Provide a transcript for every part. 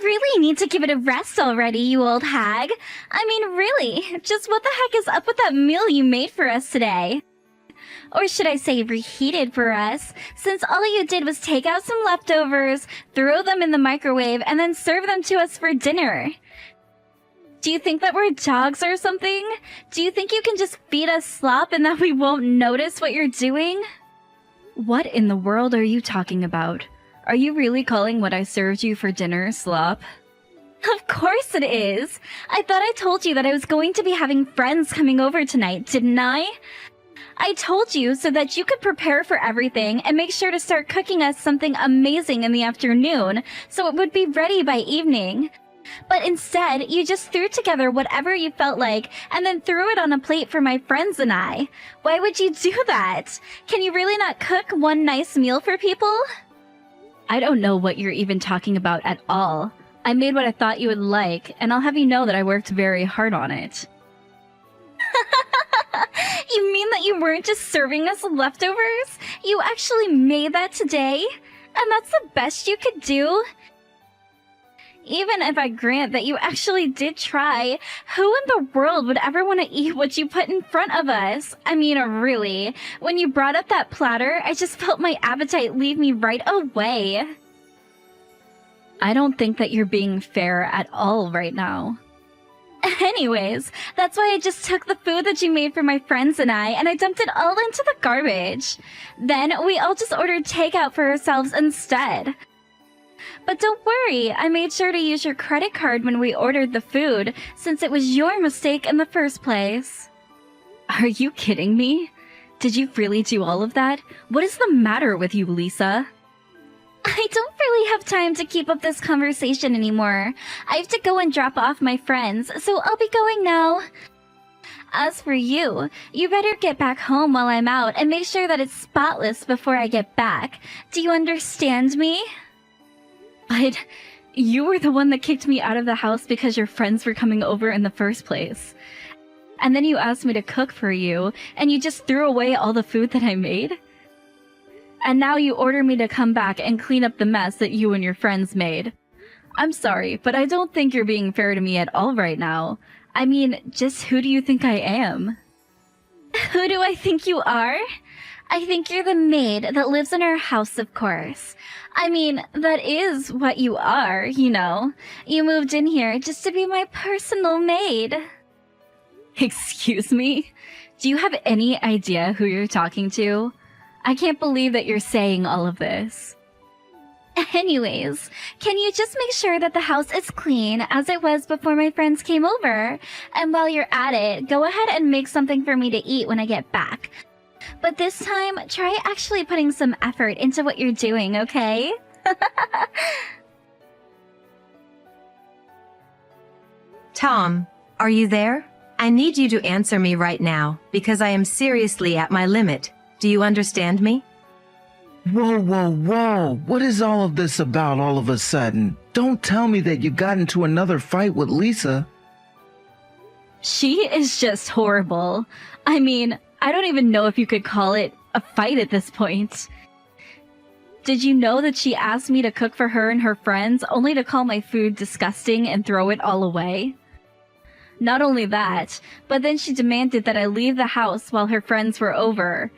really need to give it a rest already, you old hag. I mean, really, just what the heck is up with that meal you made for us today? Or should I say reheated for us, since all you did was take out some leftovers, throw them in the microwave, and then serve them to us for dinner. Do you think that we're dogs or something? Do you think you can just feed us slop and that we won't notice what you're doing? What in the world are you talking about? Are you really calling what I served you for dinner slop? Of course it is! I thought I told you that I was going to be having friends coming over tonight, didn't I? I told you so that you could prepare for everything and make sure to start cooking us something amazing in the afternoon so it would be ready by evening. But instead, you just threw together whatever you felt like and then threw it on a plate for my friends and I. Why would you do that? Can you really not cook one nice meal for people? I don't know what you're even talking about at all. I made what I thought you would like, and I'll have you know that I worked very hard on it. You mean that you weren't just serving us leftovers? You actually made that today? And that's the best you could do? Even if I grant that you actually did try, who in the world would ever want to eat what you put in front of us? I mean, really, when you brought up that platter, I just felt my appetite leave me right away. I don't think that you're being fair at all right now. Anyways, that's why I just took the food that you made for my friends and I dumped it all into the garbage. Then we all just ordered takeout for ourselves instead. But don't worry, I made sure to use your credit card when we ordered the food, since it was your mistake in the first place. Are you kidding me? Did you really do all of that? What is the matter with you, Lisa? I don't really have time to keep up this conversation anymore. I have to go and drop off my friends, so I'll be going now. As for you, you better get back home while I'm out and make sure that it's spotless before I get back. Do you understand me? But you were the one that kicked me out of the house because your friends were coming over in the first place. And then you asked me to cook for you, and you just threw away all the food that I made? And now you order me to come back and clean up the mess that you and your friends made. I'm sorry, but I don't think you're being fair to me at all right now. I mean, just who do you think I am? Who do I think you are? I think you're the maid that lives in our house, of course. I mean, that is what you are, you know. You moved in here just to be my personal maid. Excuse me? Do you have any idea who you're talking to? I can't believe that you're saying all of this. Anyways, can you just make sure that the house is clean as it was before my friends came over? And while you're at it, go ahead and make something for me to eat when I get back. But this time, try actually putting some effort into what you're doing, okay? Tom, are you there? I need you to answer me right now, because I am seriously at my limit. Do you understand me? Whoa, whoa, whoa. What is all of this about all of a sudden? Don't tell me that you got into another fight with Lisa. She is just horrible. I mean, I don't even know if you could call it a fight at this point. Did you know that she asked me to cook for her and her friends only to call my food disgusting and throw it all away? Not only that, but then she demanded that I leave the house while her friends were over.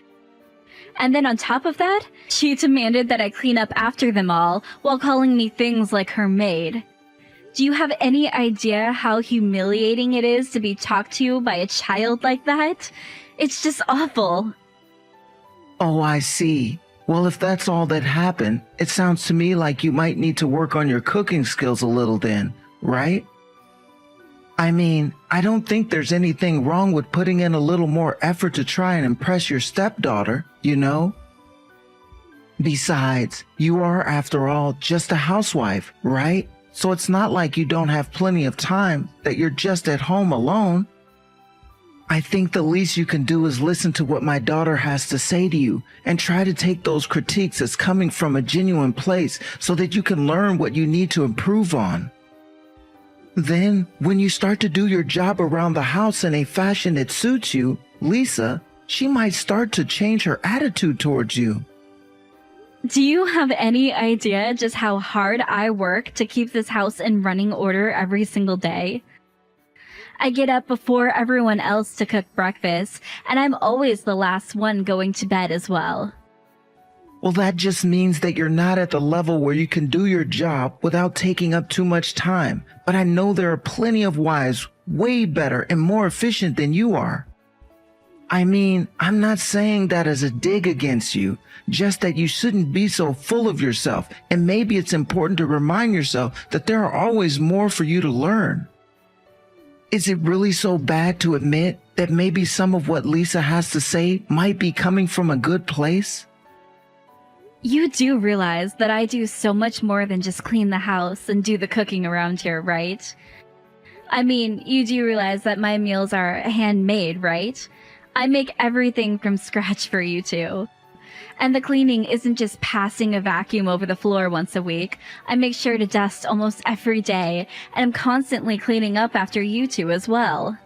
And then on top of that, she demanded that I clean up after them all while calling me things like her maid. Do you have any idea how humiliating it is to be talked to by a child like that? It's just awful. Oh, I see. Well, if that's all that happened, it sounds to me like you might need to work on your cooking skills a little then, right? I mean, I don't think there's anything wrong with putting in a little more effort to try and impress your stepdaughter, you know? Besides, you are, after all, just a housewife, right? So it's not like you don't have plenty of time, that you're just at home alone. I think the least you can do is listen to what my daughter has to say to you and try to take those critiques as coming from a genuine place so that you can learn what you need to improve on. Then, when you start to do your job around the house in a fashion that suits you, Lisa, she might start to change her attitude towards you. Do you have any idea just how hard I work to keep this house in running order every single day? I get up before everyone else to cook breakfast, and I'm always the last one going to bed as well. Well, that just means that you're not at the level where you can do your job without taking up too much time. But I know there are plenty of wives way better and more efficient than you are. I mean, I'm not saying that as a dig against you, just that you shouldn't be so full of yourself, and maybe it's important to remind yourself that there are always more for you to learn. Is it really so bad to admit that maybe some of what Lisa has to say might be coming from a good place? You do realize that I do so much more than just clean the house and do the cooking around here, right? I mean, you do realize that my meals are handmade, right? I make everything from scratch for you two. And the cleaning isn't just passing a vacuum over the floor once a week. I make sure to dust almost every day, and I'm constantly cleaning up after you two as well.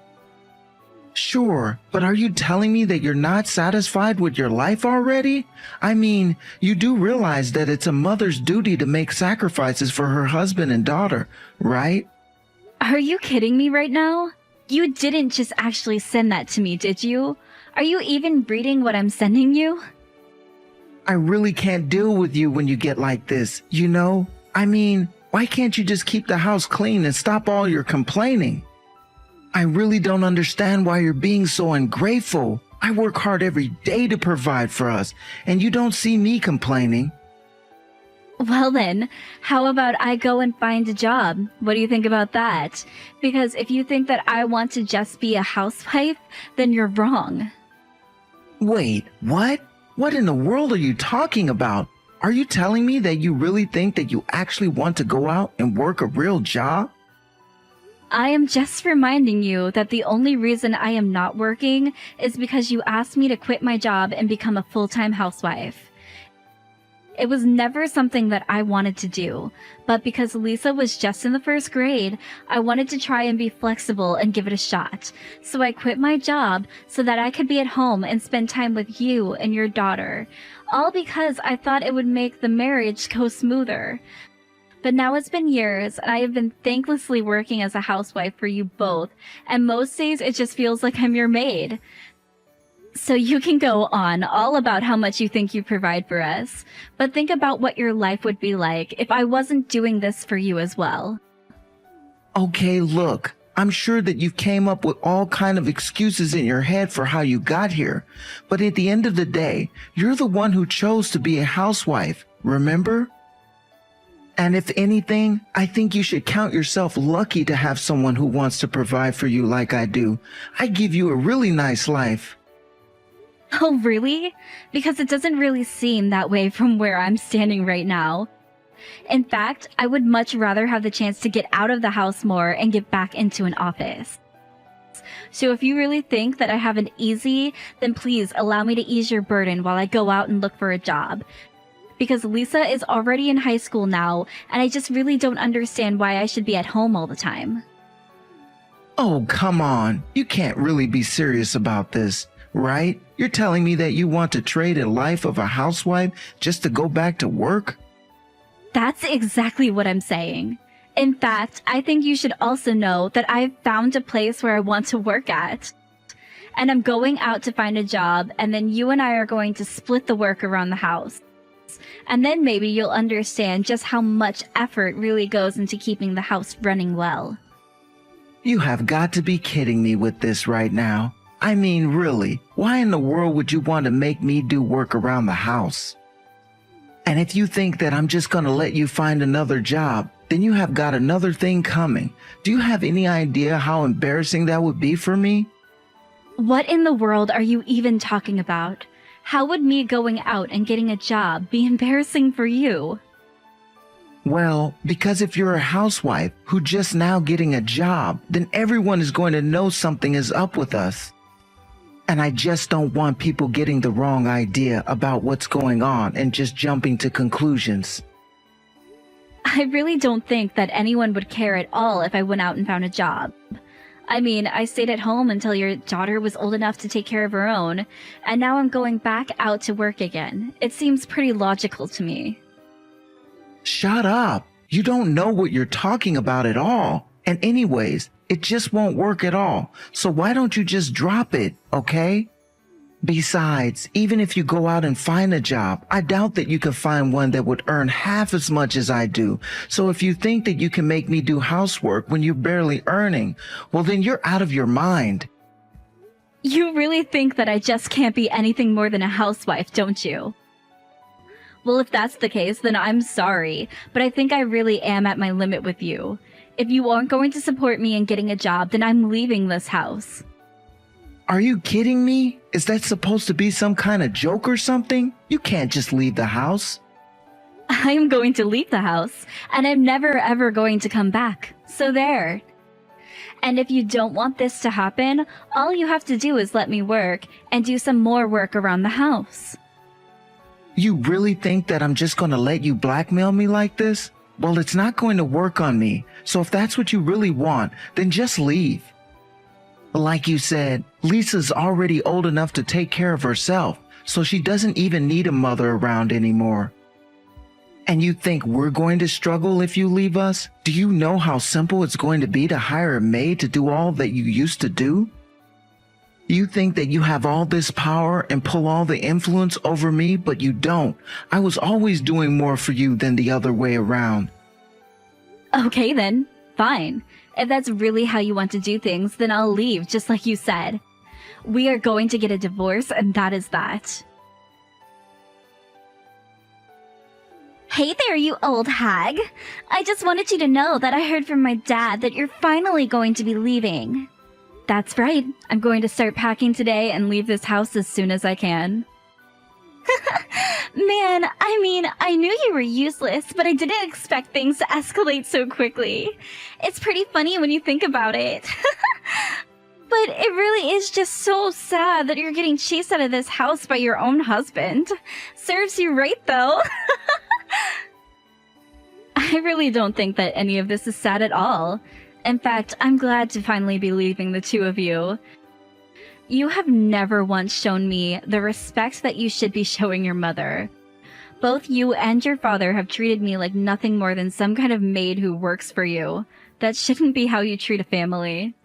Sure, but are you telling me that you're not satisfied with your life already? I mean, you do realize that it's a mother's duty to make sacrifices for her husband and daughter, right? Are you kidding me right now? You didn't just actually send that to me, did you? Are you even reading what I'm sending you? I really can't deal with you when you get like this, you know? I mean, why can't you just keep the house clean and stop all your complaining? I really don't understand why you're being so ungrateful. I work hard every day to provide for us, and you don't see me complaining. Well then, how about I go and find a job? What do you think about that? Because if you think that I want to just be a housewife, then you're wrong. Wait, what? What in the world are you talking about? Are you telling me that you really think that you actually want to go out and work a real job? I am just reminding you that the only reason I am not working is because you asked me to quit my job and become a full-time housewife. It was never something that I wanted to do, but because Lisa was just in the first grade, I wanted to try and be flexible and give it a shot. So I quit my job so that I could be at home and spend time with you and your daughter, all because I thought it would make the marriage go smoother. But now it's been years, and I have been thanklessly working as a housewife for you both, and most days it just feels like I'm your maid. So you can go on all about how much you think you provide for us, but think about what your life would be like if I wasn't doing this for you as well. Okay, look, I'm sure that you came up with all kind of excuses in your head for how you got here, but at the end of the day, you're the one who chose to be a housewife, remember? And if anything, I think you should count yourself lucky to have someone who wants to provide for you like I do. I give you a really nice life. Oh, really? Because it doesn't really seem that way from where I'm standing right now. In fact, I would much rather have the chance to get out of the house more and get back into an office. So if you really think that I have it easy, then please allow me to ease your burden while I go out and look for a job. Because Lisa is already in high school now, and I just really don't understand why I should be at home all the time. Oh, come on. You can't really be serious about this, right? You're telling me that you want to trade a life of a housewife just to go back to work? That's exactly what I'm saying. In fact, I think you should also know that I've found a place where I want to work at. And I'm going out to find a job, and then you and I are going to split the work around the house. And then maybe you'll understand just how much effort really goes into keeping the house running well. You have got to be kidding me with this right now. I mean, really, why in the world would you want to make me do work around the house? And if you think that I'm just going to let you find another job, then you have got another thing coming. Do you have any idea how embarrassing that would be for me? What in the world are you even talking about? How would me going out and getting a job be embarrassing for you? Well, because if you're a housewife who just now getting a job, then everyone is going to know something is up with us. And I just don't want people getting the wrong idea about what's going on and just jumping to conclusions. I really don't think that anyone would care at all if I went out and found a job. I mean, I stayed at home until your daughter was old enough to take care of her own, and now I'm going back out to work again. It seems pretty logical to me. Shut up. You don't know what you're talking about at all. And anyways, it just won't work at all. So why don't you just drop it, okay? Besides, even if you go out and find a job, I doubt that you can find one that would earn half as much as I do. So if you think that you can make me do housework when you're barely earning, well then you're out of your mind. You really think that I just can't be anything more than a housewife, don't you? Well, if that's the case, then I'm sorry, but I think I really am at my limit with you. If you aren't going to support me in getting a job, then I'm leaving this house. Are you kidding me? Is that supposed to be some kind of joke or something? You can't just leave the house. I am going to leave the house, and I'm never ever going to come back. So there. And if you don't want this to happen, all you have to do is let me work and do some more work around the house. You really think that I'm just going to let you blackmail me like this? Well, it's not going to work on me. So if that's what you really want, then just leave. Like you said, Lisa's already old enough to take care of herself, so she doesn't even need a mother around anymore. And you think we're going to struggle if you leave us? Do you know how simple it's going to be to hire a maid to do all that you used to do? You think that you have all this power and pull all the influence over me, but you don't. I was always doing more for you than the other way around. Okay then, fine. If that's really how you want to do things, then I'll leave, just like you said. We are going to get a divorce, and that is that. Hey there, you old hag. I just wanted you to know that I heard from my dad that you're finally going to be leaving. That's right. I'm going to start packing today and leave this house as soon as I can. Man, I mean, I knew you were useless, but I didn't expect things to escalate so quickly. It's pretty funny when you think about it. But it really is just so sad that you're getting chased out of this house by your own husband. Serves you right, though. I really don't think that any of this is sad at all. In fact, I'm glad to finally be leaving the two of you. You have never once shown me the respect that you should be showing your mother. Both you and your father have treated me like nothing more than some kind of maid who works for you. That shouldn't be how you treat a family.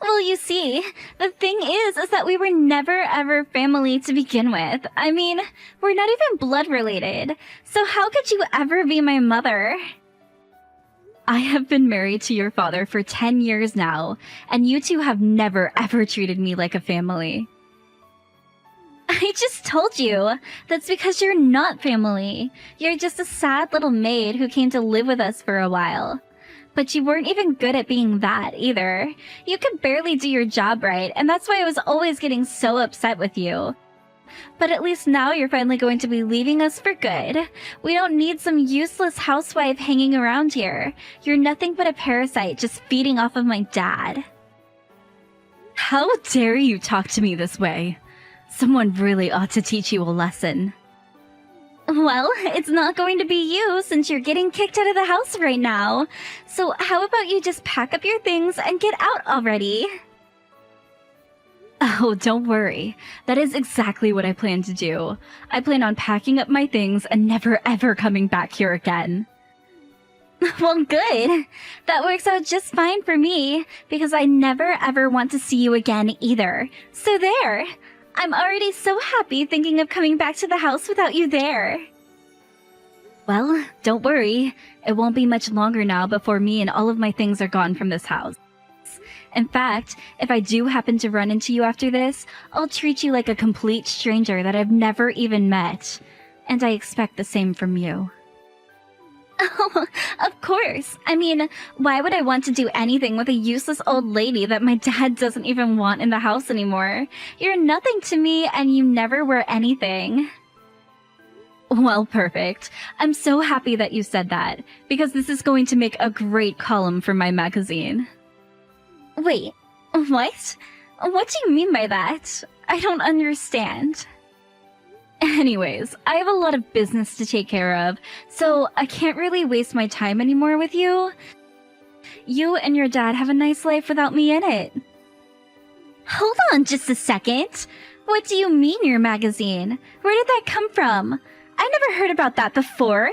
Well, you see, the thing is that we were never ever family to begin with. I mean, we're not even blood related. So how could you ever be my mother? I have been married to your father for 10 years now, and you two have never ever treated me like a family. I just told you. That's because you're not family. You're just a sad little maid who came to live with us for a while. But you weren't even good at being that, either. You could barely do your job right, and that's why I was always getting so upset with you. But at least now you're finally going to be leaving us for good. We don't need some useless housewife hanging around here. You're nothing but a parasite just feeding off of my dad. How dare you talk to me this way? Someone really ought to teach you a lesson. Well, it's not going to be you since you're getting kicked out of the house right now. So how about you just pack up your things and get out already? Oh, don't worry. That is exactly what I plan to do. I plan on packing up my things and never ever coming back here again. Well, good. That works out just fine for me, because I never ever want to see you again either. So there. I'm already so happy thinking of coming back to the house without you there. Well, don't worry. It won't be much longer now before me and all of my things are gone from this house. In fact, if I do happen to run into you after this, I'll treat you like a complete stranger that I've never even met. And I expect the same from you. Oh, of course. I mean, why would I want to do anything with a useless old lady that my dad doesn't even want in the house anymore? You're nothing to me and you never were anything. Well, perfect. I'm so happy that you said that, because this is going to make a great column for my magazine. Wait, what? What do you mean by that? I don't understand. Anyways, I have a lot of business to take care of, so I can't really waste my time anymore with you. You and your dad have a nice life without me in it. Hold on just a second. What do you mean your magazine? Where did that come from? I never heard about that before.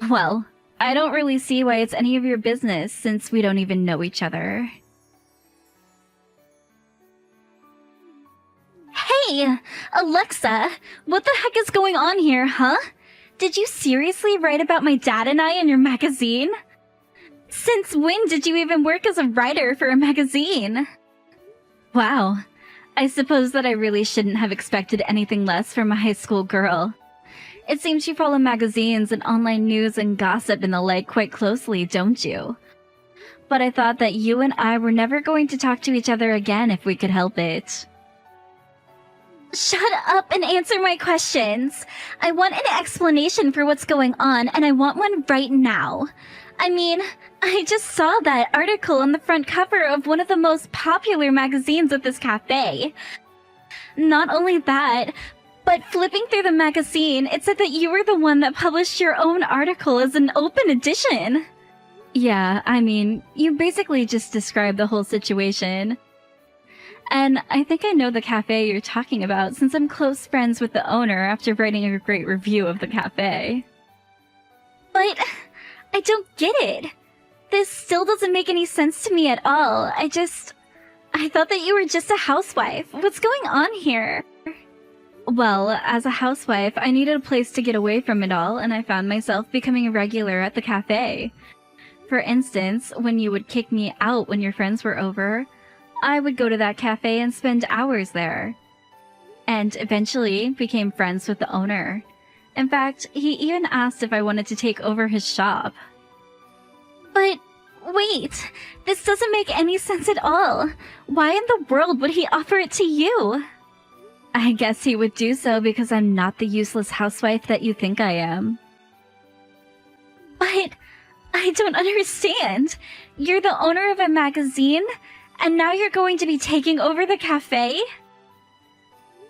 Well, I don't really see why it's any of your business since we don't even know each other. Hey, Alexa, what the heck is going on here, huh? Did you seriously write about my dad and I in your magazine? Since when did you even work as a writer for a magazine? Wow, I suppose that I really shouldn't have expected anything less from a high school girl. It seems you follow magazines and online news and gossip and the like quite closely, don't you? But I thought that you and I were never going to talk to each other again if we could help it. Shut up and answer my questions. I want an explanation for what's going on, and I want one right now. I mean, I just saw that article on the front cover of one of the most popular magazines at this cafe. Not only that, but flipping through the magazine, it said that you were the one that published your own article as an open edition. Yeah, I mean, you basically just described the whole situation. And I think I know the cafe you're talking about since I'm close friends with the owner after writing a great review of the cafe. But I don't get it. This still doesn't make any sense to me at all. I thought that you were just a housewife. What's going on here? Well, as a housewife, I needed a place to get away from it all, and I found myself becoming a regular at the cafe. For instance, when you would kick me out when your friends were over, I would go to that cafe and spend hours there. And eventually became friends with the owner. In fact, he even asked if I wanted to take over his shop. But wait, this doesn't make any sense at all. Why in the world would he offer it to you? I guess he would do so because I'm not the useless housewife that you think I am. But I don't understand. You're the owner of a magazine, and now you're going to be taking over the cafe?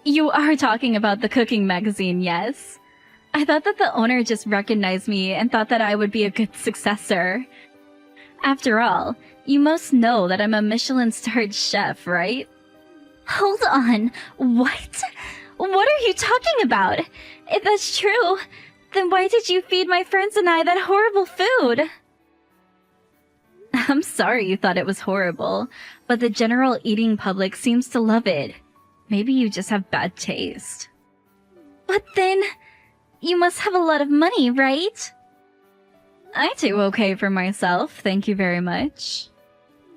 You are talking about the cooking magazine, yes? I thought that the owner just recognized me and thought that I would be a good successor. After all, you most know that I'm a Michelin-starred chef, right? Hold on, what? What are you talking about? If that's true, then why did you feed my friends and I that horrible food? I'm sorry you thought it was horrible, but the general eating public seems to love it. Maybe you just have bad taste. But then, you must have a lot of money, right? I do okay for myself, thank you very much.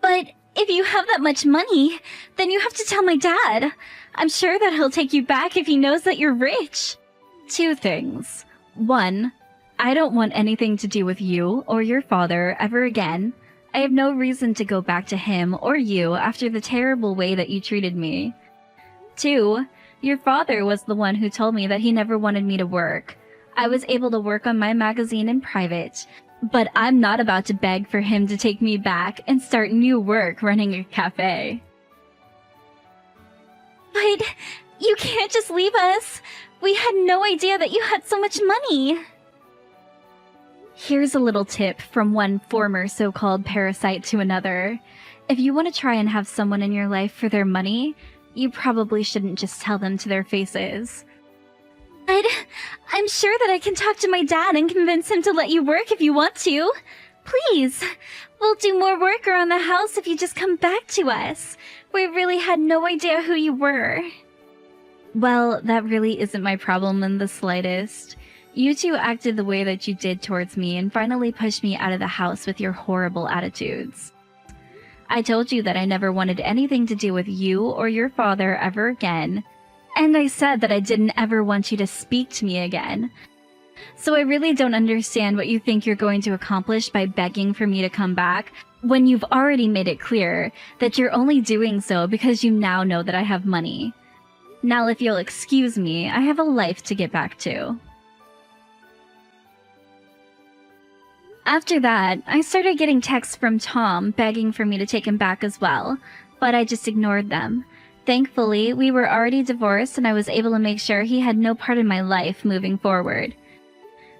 But if you have that much money, then you have to tell my dad. I'm sure that he'll take you back if he knows that you're rich. 2 things. 1, I don't want anything to do with you or your father ever again. I have no reason to go back to him or you after the terrible way that you treated me. 2, your father was the one who told me that he never wanted me to work. I was able to work on my magazine in private, but I'm not about to beg for him to take me back and start new work running a cafe. But you can't just leave us. We had no idea that you had so much money. Here's a little tip from one former so-called parasite to another. If you want to try and have someone in your life for their money, you probably shouldn't just tell them to their faces. But I'm sure that I can talk to my dad and convince him to let you work if you want to. Please, we'll do more work around the house if you just come back to us. We really had no idea who you were. Well, that really isn't my problem in the slightest. You two acted the way that you did towards me and finally pushed me out of the house with your horrible attitudes. I told you that I never wanted anything to do with you or your father ever again. And I said that I didn't ever want you to speak to me again. So I really don't understand what you think you're going to accomplish by begging for me to come back when you've already made it clear that you're only doing so because you now know that I have money. Now if you'll excuse me, I have a life to get back to. After that, I started getting texts from Tom begging for me to take him back as well, but I just ignored them. Thankfully, we were already divorced and I was able to make sure he had no part in my life moving forward.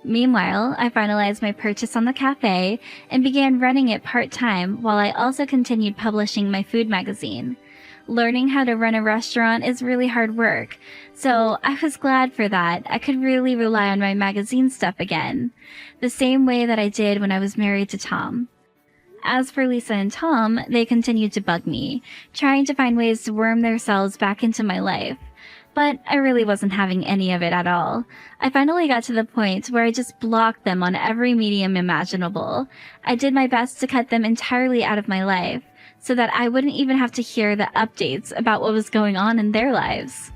Meanwhile, I finalized my purchase on the cafe and began running it part-time while I also continued publishing my food magazine. Learning how to run a restaurant is really hard work, so I was glad for that. I could really rely on my magazine stuff again, the same way that I did when I was married to Tom. As for Lisa and Tom, they continued to bug me, trying to find ways to worm themselves back into my life. But I really wasn't having any of it at all. I finally got to the point where I just blocked them on every medium imaginable. I did my best to cut them entirely out of my life, so that I wouldn't even have to hear the updates about what was going on in their lives.